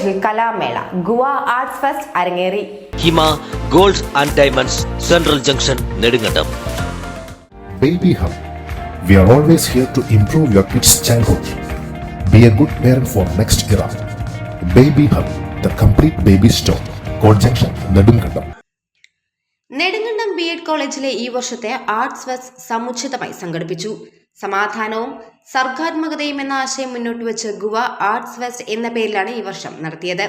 കോളേജിൽ കലാമേള guava arts fest അരങ്ങേറി. Hima gold and diamonds central junction Nedumkandam. Baby Hub. We are always here to improve your kids' childhood. Be a good parent for next era. Baby Hub, the complete baby store. Court Junction, Nedumkandam. Nedumkandam BEd കോളേജിലെ ഈ വർഷത്തെ arts fest സമുചിതമായി സംഘടിപ്പിച്ചു. സമാധാനവും സർഗാത്മകതയും എന്ന ആശയം മുന്നോട്ട് വെച്ച് guava arts fest എന്ന പേരിലാണ് ഈ വർഷം നടത്തിയത്.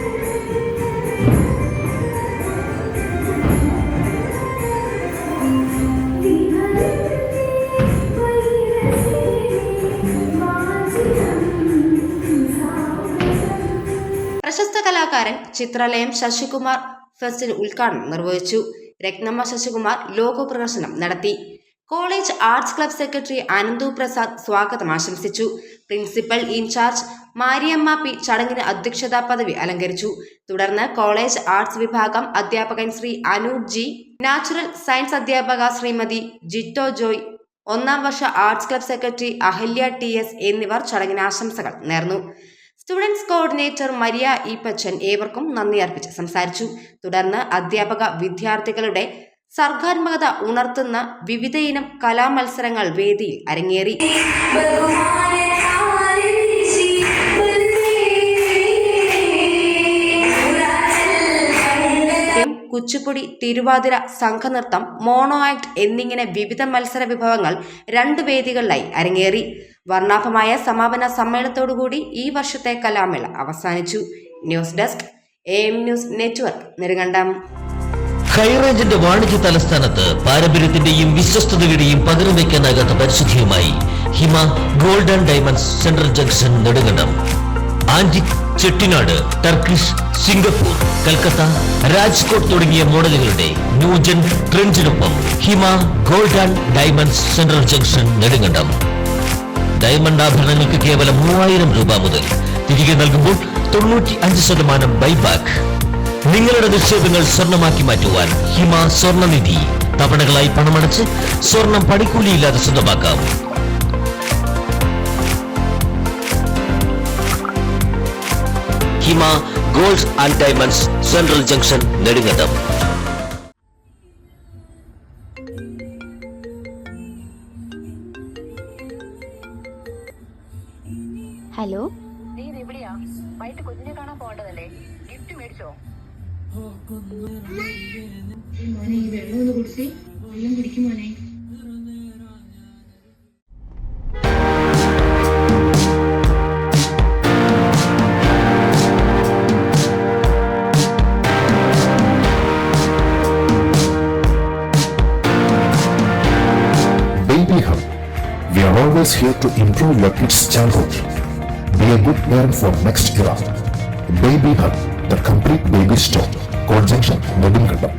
പ്രശസ്ത കലാകാരൻ ചിത്രലയം ശശികുമാർ ഫെസ്റ്റിൽ ഉദ്ഘാടനം നിർവഹിച്ചു. രത്നമ്മ ശശികുമാർ ലോഗോ പ്രദർശനം നടത്തി. College arts club secretary Ananthu Prasad സ്വാഗതം ആശംസിച്ചു. പ്രിൻസിപ്പൽ ഇൻചാർജ് മാരിയമ്മ പി ചടങ്ങിന് അധ്യക്ഷതാ പദവി അലങ്കരിച്ചു. തുടർന്ന് കോളേജ് ആർട്സ് വിഭാഗം അധ്യാപകൻ ശ്രീ അനൂപ് ജി, നാച്ചുറൽ സയൻസ് അധ്യാപക ശ്രീമതി ജിറ്റോ ജോയ്, ഒന്നാം വർഷ arts club secretary Ahalya TS എന്നിവർ ചടങ്ങിന് ആശംസകൾ നേർന്നു. Students coordinator Maria Eppachan ഏവർക്കും നന്ദി അർപ്പിച്ച് സംസാരിച്ചു. തുടർന്ന് അധ്യാപക വിദ്യാർത്ഥികളുടെ സർഗാത്മകത ഉണർത്തുന്ന വിവിധയിനം കലാമത്സരങ്ങൾ വേദിയിൽ അരങ്ങേറി. കുച്ചിപ്പുടി, തിരുവാതിര, സംഘനൃത്തം, മോണോ ആക്ട് എന്നിങ്ങനെ വിവിധ മത്സര വിഭവങ്ങൾ 2 വേദികളിലായി അരങ്ങേറി. വർണ്ണാഭമായ സമാപന സമ്മേളനത്തോടുകൂടി ഈ വർഷത്തെ കലാമേള അവസാനിച്ചു. News desk AM news network, Nedumkandam. ഹൈറേഞ്ചിന്റെ വാണിജ്യ തലസ്ഥാനത്ത് പാരമ്പര്യത്തിന്റെയും വിശ്വസ്തതയുടെയും പകരം വയ്ക്കാനാകാത്ത പരിശുദ്ധിയുമായി Hima gold and diamonds central junction Nedumkandam. Antique, Chettinad, Turkish, Singapore, Calcutta, Rajkot തുടങ്ങിയ മോഡലുകളുടെ ന്യൂജൻ ട്രെൻഡിനൊപ്പം Hima gold and diamonds central junction Nedumkandam. Diamond ആഭരണങ്ങൾക്ക് കേവലം 3000 രൂപ മുതൽ, തിരികെ നൽകുമ്പോൾ 95% ബൈബാക്ക്. നിങ്ങളുടെ നിക്ഷേപങ്ങൾ സ്വർണമാക്കി മാറ്റുവാൻ ഹിമ സ്വർണനിധി. തവണകളായി പണമടച്ച് സ്വർണം പണിക്കൂലിയില്ലാതെ സ്വന്തമാക്കാം. Hima gold and diamonds central junction Nedumkandam. Hello, നീ എവിടെയാ? വൈകിട്ട് കുഞ്ഞിനെ കാണാൻ പോകേണ്ടതല്ലേ? ഗിഫ്റ്റ് മേടിച്ചോ? മോനെ ഈ വെള്ളം ഒന്ന് കുടിച്ചേ. വെള്ളം കുടിക്കും മോനെ. Baby Hub. We are always here to improve your kids' childhood. Be a good parent for next era. Baby Hub, the complete baby store. Court Junction, Nedumkandam.